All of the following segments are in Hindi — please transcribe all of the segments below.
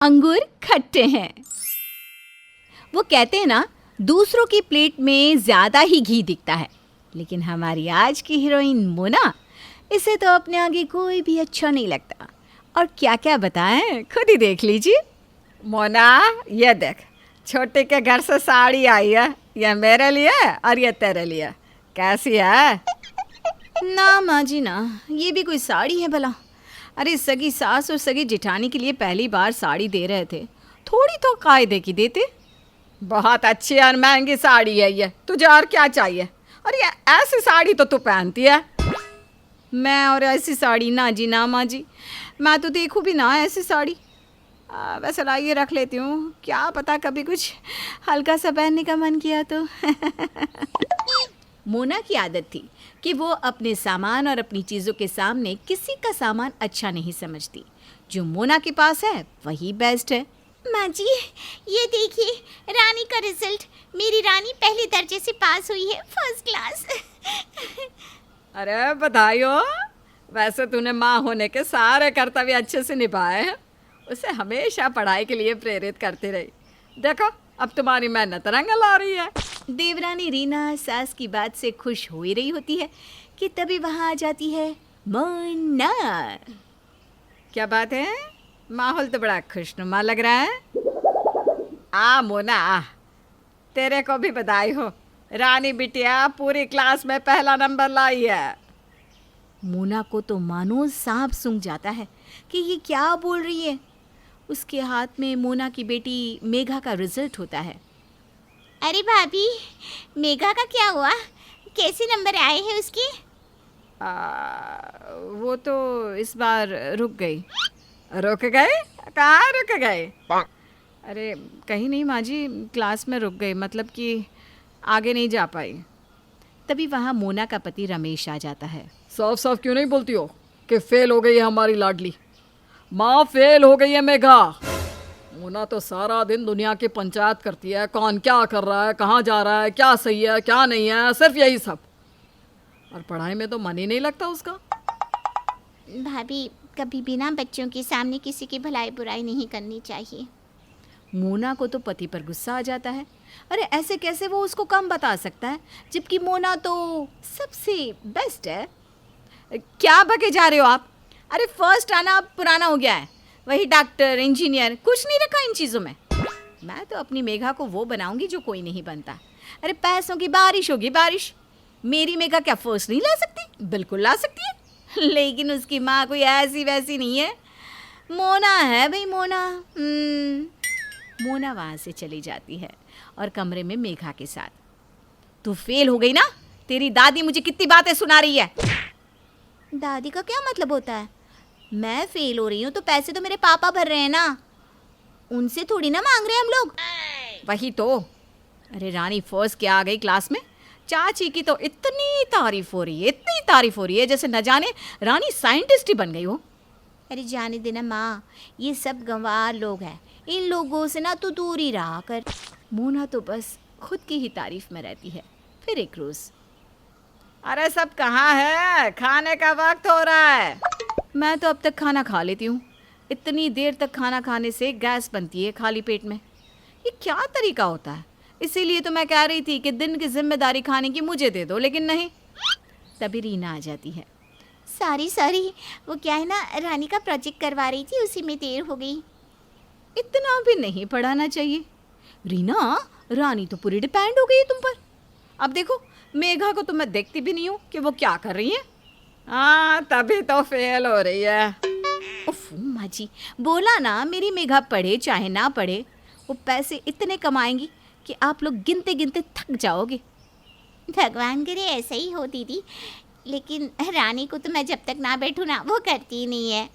अंगूर खट्टे हैं। वो कहते हैं ना, दूसरों की प्लेट में ज्यादा ही घी दिखता है, लेकिन हमारी आज की हीरोइन मोना, इसे तो अपने आगे कोई भी अच्छा नहीं लगता। और क्या क्या बताएं, खुद ही देख लीजिए। मोना, ये देख, छोटे के घर से साड़ी आई है। ये मेरे लिए और ये तेरे लिए। कैसी है? ना माँ जी ना, ये भी कोई साड़ी है भला? अरे सगी सास और सगी जेठानी के लिए पहली बार साड़ी दे रहे थे, थोड़ी तो कायदे की देते। बहुत अच्छी और महंगी साड़ी है ये। तुझे और क्या चाहिए? और ये ऐसी साड़ी तो तू पहनती है। मैं और ऐसी साड़ी ना जी ना माँ जी, मैं तो देखूँ भी ना ऐसी साड़ी। वैसे लाइए रख लेती हूँ, क्या पता कभी कुछ हल्का सा पहनने का मन किया तो। मोना की आदत थी कि वो अपने सामान और अपनी चीज़ों के सामने किसी का सामान अच्छा नहीं समझती। जो मोना के पास है वही बेस्ट है। माँ जी, ये देखिए रानी का रिजल्ट। मेरी रानी पहले दर्जे से पास हुई है, फर्स्ट क्लास। अरे बधाई हो। वैसे तूने माँ होने के सारे कर्तव्य अच्छे से निभाए हैं। उसे हमेशा पढ़ाई के लिए प्रेरित करती रही। देखो, अब तुम्हारी मेहनत रंग ला रही है। देवरानी रीना सास की बात से खुश हो ही रही होती है कि तभी वहाँ आ जाती है मोना। क्या बात है? माहौल तो बड़ा खुशनुमा लग रहा है। मोना आ, तेरे को भी बधाई हो। रानी बिटिया पूरी क्लास में पहला नंबर लाई है। मोना को तो मानो सांप सूंघ जाता है कि ये क्या बोल रही है। उसके हाथ में मोना की बेटी मेघा का रिजल्ट होता है। अरे भाभी, मेघा का क्या हुआ? कैसे नंबर आए हैं उसके? वो तो इस बार रुक गई। रुक गए? कहाँ रुक गए? अरे कहीं नहीं माँ जी, क्लास में रुक गई, मतलब कि आगे नहीं जा पाई। तभी वहाँ मोना का पति रमेश आ जाता है। साफ साफ क्यों नहीं बोलती हो कि फेल हो गई है हमारी लाडली? माँ फेल हो गई है मेघा। मोना तो सारा दिन दुनिया की पंचायत करती है, कौन क्या कर रहा है, कहाँ जा रहा है, क्या सही है क्या नहीं है, सिर्फ यही सब। और पढ़ाई में तो मन ही नहीं लगता उसका। भाभी, कभी बिना बच्चों के सामने किसी की भलाई बुराई नहीं करनी चाहिए। मोना को तो पति पर गुस्सा आ जाता है। अरे ऐसे कैसे वो उसको कम बता सकता है, जबकि मोना तो सबसे बेस्ट है। क्या बके जा रहे हो आप? अरे फर्स्ट आना अब पुराना हो गया है, वही डॉक्टर इंजीनियर कुछ नहीं रखा इन चीज़ों में। मैं तो अपनी मेघा को वो बनाऊंगी जो कोई नहीं बनता। अरे पैसों की बारिश होगी बारिश। मेरी मेघा क्या फर्स्ट नहीं ला सकती? बिल्कुल ला सकती है, लेकिन उसकी माँ कोई ऐसी वैसी नहीं है। मोना है भाई, मोना। मोना वहाँ से चली जाती है और कमरे में मेघा के साथ। तू फेल हो गई ना? तेरी दादी मुझे कितनी बातें सुना रही है। दादी का क्या मतलब होता है? मैं फेल हो रही हूँ तो पैसे तो मेरे पापा भर रहे हैं ना, उनसे थोड़ी ना मांग रहे हैं हम लोग। वही तो। अरे रानी फर्स्ट क्या आ गई क्लास में। चाची की तो इतनी तारीफ हो रही है, इतनी तारीफ हो रही है, जैसे न जाने रानी साइंटिस्ट ही बन गई हो। अरे जाने देना माँ, ये सब गंवार लोग हैं, इन लोगों से ना तू दूर ही रहा कर। मोना तो बस खुद की ही तारीफ में रहती है। फिर एक रोज, अरे सब कहाँ है? खाने का वक्त हो रहा है। मैं तो अब तक खाना खा लेती हूँ। इतनी देर तक खाना खाने से गैस बनती है खाली पेट में। ये क्या तरीका होता है? इसीलिए तो मैं कह रही थी कि दिन की जिम्मेदारी खाने की मुझे दे दो, लेकिन नहीं। तभी रीना आ जाती है। सॉरी, वो क्या है ना, रानी का प्रोजेक्ट करवा रही थी, उसी में देर हो गई। इतना भी नहीं पढ़ाना चाहिए। रीना, रानी तो पूरी डिपेंड हो गई है तुम पर। अब देखो, मेघा को तो मैं देखती भी नहीं हूँ कि वो क्या कर रही है। तभी तो फेल हो रही है। उफ माँ जी, बोला ना मेरी मेघा पढ़े चाहे ना पढ़े, वो पैसे इतने कमाएंगी कि आप लोग गिनते गिनते थक जाओगे। भगवान करे ऐसा ही हो दीदी, लेकिन रानी को तो मैं जब तक ना बैठूँ ना, वो करती ही नहीं है।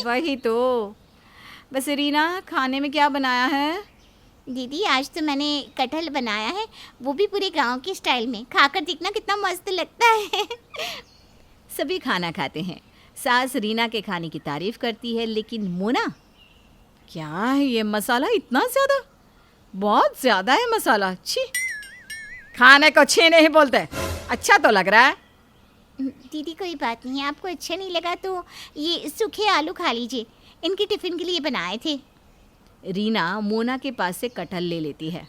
वही तो। वैसे रीना, खाने में क्या बनाया है? दीदी आज तो मैंने कटहल बनाया है, वो भी पूरे गांव के स्टाइल में। खाकर देखना कितना मस्त लगता है। सभी खाना खाते हैं। सास रीना के खाने की तारीफ करती है, लेकिन मोना, क्या है ये मसाला इतना ज़्यादा? बहुत ज़्यादा है मसाला। छी। खाने को छी नहीं बोलते, अच्छा तो लग रहा है। दीदी कोई बात नहीं है, आपको अच्छा नहीं लगा तो ये सूखे आलू खा लीजिए, इनके टिफ़िन के लिए बनाए थे। रीना मोना के पास से कटहल ले लेती है।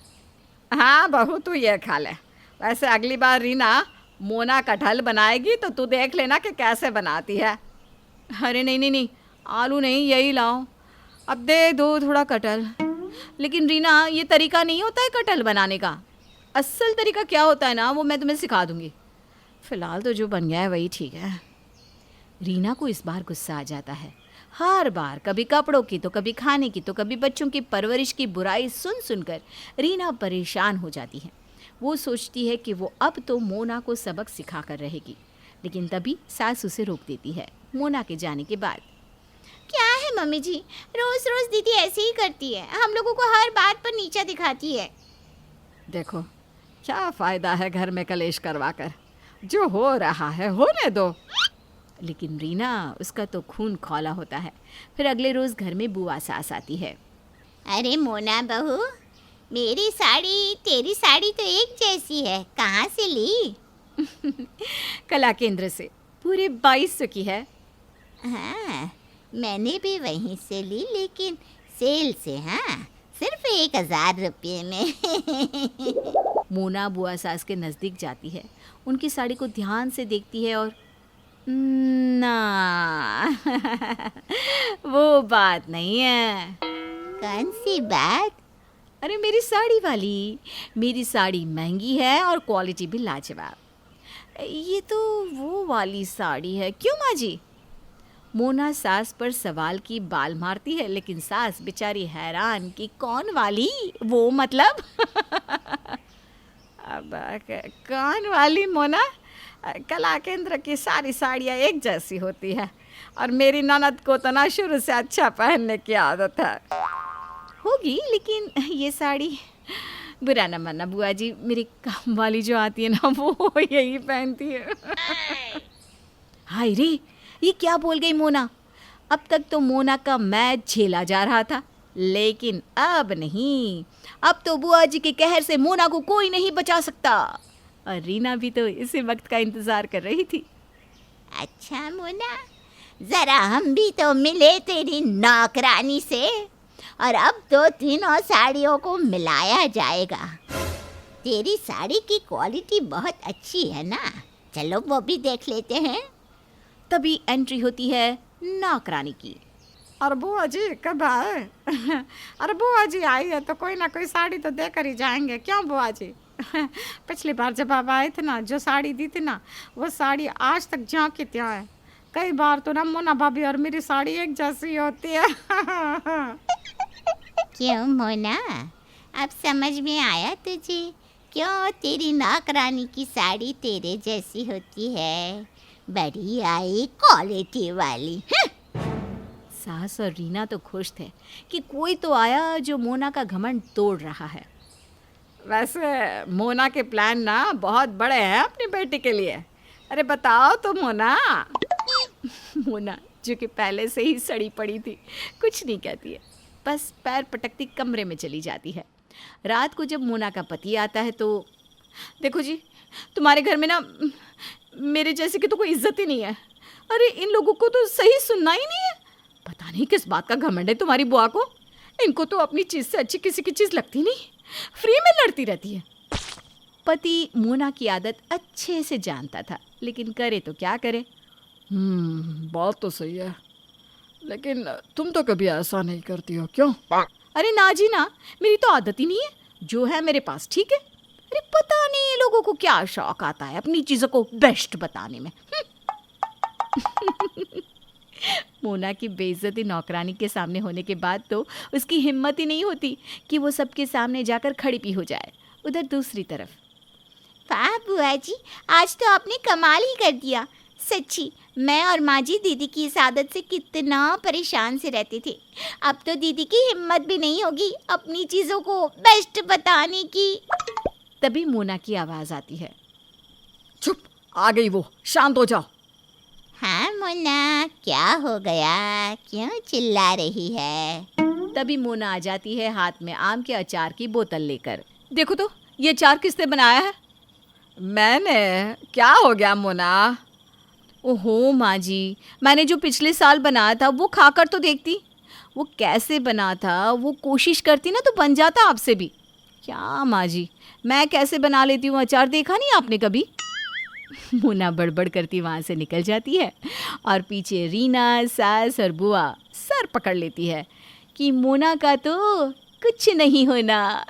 हाँ बहू, तू ये खा ले। वैसे अगली बार रीना मोना कटहल बनाएगी तो तू देख लेना कि कैसे बनाती है। अरे नहीं नहीं नहीं, आलू नहीं, यही लाओ, अब दे दो थोड़ा कटहल। लेकिन रीना, ये तरीका नहीं होता है कटहल बनाने का। असल तरीका क्या होता है ना, वो मैं तुम्हें सिखा दूंगी। फ़िलहाल तो जो बन गया है वही ठीक है। रीना को इस बार गुस्सा आ जाता है। हर बार कभी कपड़ों की तो कभी खाने की तो कभी बच्चों की परवरिश की बुराई सुन सुनकर रीना परेशान हो जाती है। वो सोचती है कि वो अब तो मोना को सबक सिखा कर रहेगी, लेकिन तभी सास उसे रोक देती है मोना के जाने के बाद। क्या है मम्मी जी, रोज रोज दीदी ऐसे ही करती है, हम लोगों को हर बात पर नीचा दिखाती है। देखो, क्या फ़ायदा है घर में कलेश करवा कर, जो हो रहा है होने दो। लेकिन रीना, उसका तो खून खौला होता है। फिर अगले रोज़ घर में बुआ सास आती है। अरे मोना बहू, मेरी साड़ी तेरी साड़ी तो एक जैसी है, कहाँ से ली? कला केंद्र से, पूरे 2200 की है। हाँ, मैंने भी वहीं से ली, लेकिन सेल से। हाँ, सिर्फ 1000 रुपये में। मोना बुआ सास के नज़दीक जाती है, उनकी साड़ी को ध्यान से देखती है और ना वो बात नहीं है। कौन सी बात? अरे मेरी साड़ी वाली, मेरी साड़ी महंगी है और क्वालिटी भी लाजवाब। ये तो वो वाली साड़ी है, क्यों माँ जी? मोना सास पर सवाल की बाल मारती है, लेकिन सास बेचारी हैरान कि कौन वाली, वो मतलब अब कौन वाली मोना? कला केंद्र की सारी साड़ियाँ एक जैसी होती है और मेरी ननद को तो ना शुरू से अच्छा पहनने की आदत है। होगी, लेकिन ये साड़ी, बुरा न मानना बुआ जी, मेरी काम वाली जो आती है ना वो यही पहनती है। हाय रे, ये क्या बोल गई मोना? अब तक तो मोना का मैच झेला जा रहा था, लेकिन अब नहीं। अब तो बुआ जी के कहर से मोना को कोई नहीं बचा सकता। और रीना भी तो इसी वक्त का इंतजार कर रही थी। अच्छा मोना, जरा हम भी तो मिले तेरी नौकरानी से, और अब तो तीनों साड़ियों को मिलाया जाएगा। तेरी साड़ी की क्वालिटी बहुत अच्छी है ना, चलो वो भी देख लेते हैं। तभी एंट्री होती है नौकरानी की। और बुआ जी कब आए? अरे बुआ जी आई है तो कोई ना कोई साड़ी तो देकर ही जाएंगे, क्यों बुआ जी? पिछली बार जब आप आए थे ना, जो साड़ी दी थी ना, वो साड़ी आज तक झांकी त्या है। कई बार तो ना मोना भाभी और मेरी साड़ी एक जैसी होती है। क्यों मोना, अब समझ में आया तुझे क्यों तेरी नौकरानी की साड़ी तेरे जैसी होती है? बड़ी आई क्वालिटी वाली। सास और रीना तो खुश थे कि कोई तो आया जो मोना का घमंड तोड़ रहा है। वैसे मोना के प्लान ना बहुत बड़े हैं अपनी बेटी के लिए। अरे बताओ तो मोना। मोना, जो कि पहले से ही सड़ी पड़ी थी, कुछ नहीं कहती है, बस पैर पटकती कमरे में चली जाती है। रात को जब मोना का पति आता है तो, देखो जी, तुम्हारे घर में ना मेरे जैसे की तो कोई इज्जत ही नहीं है। अरे इन लोगों को तो सही सुनना ही नहीं है। पता नहीं किस बात का घमंड है तुम्हारी बुआ को। इनको तो अपनी चीज़ से अच्छी किसी की चीज़ लगती नहीं, फ्री में लड़ती रहती है। पति मोना की आदत अच्छे से जानता था, लेकिन करे तो क्या करे। बात तो सही है, लेकिन तुम तो कभी ऐसा नहीं करती हो, क्यों? अरे ना जी ना, मेरी तो आदत ही नहीं है, जो है मेरे पास ठीक है। अरे पता नहीं ये लोगों को क्या शौक आता है अपनी चीज़ों को बेस्ट बताने में। मोना की बेइज्जती नौकरानी के सामने होने के बाद तो उसकी हिम्मत ही नहीं होती कि वो सबके सामने जाकर खड़ी भी हो जाए। उधर दूसरी तरफ, वाह बुआ जी, आज तो आपने कमाल ही कर दिया। सच्ची, मैं और माँ जी दीदी की इस आदत से कितना परेशान से रहते थे। अब तो दीदी की हिम्मत भी नहीं होगी अपनी चीज़ों को बेस्ट बताने की। तभी मोना की आवाज़ आती है। चुप, आ गई वो, शांत हो जाओ। हाँ मोना, क्या हो गया, क्यों चिल्ला रही है? तभी मोना आ जाती है हाथ में आम के अचार की बोतल लेकर। देखो तो ये अचार किसने बनाया है? मैंने। क्या हो गया मोना? ओहो माँ जी, मैंने जो पिछले साल बनाया था वो खाकर तो देखती। वो कैसे बना था, वो कोशिश करती ना तो बन जाता आपसे भी। क्या माँ जी, मैं कैसे बना लेती हूँ अचार, देखा नहीं आपने कभी? मोना बड़बड़ करती वहाँ से निकल जाती है और पीछे रीना, सास और बुआ सर पकड़ लेती है कि मोना का तो कुछ नहीं होना।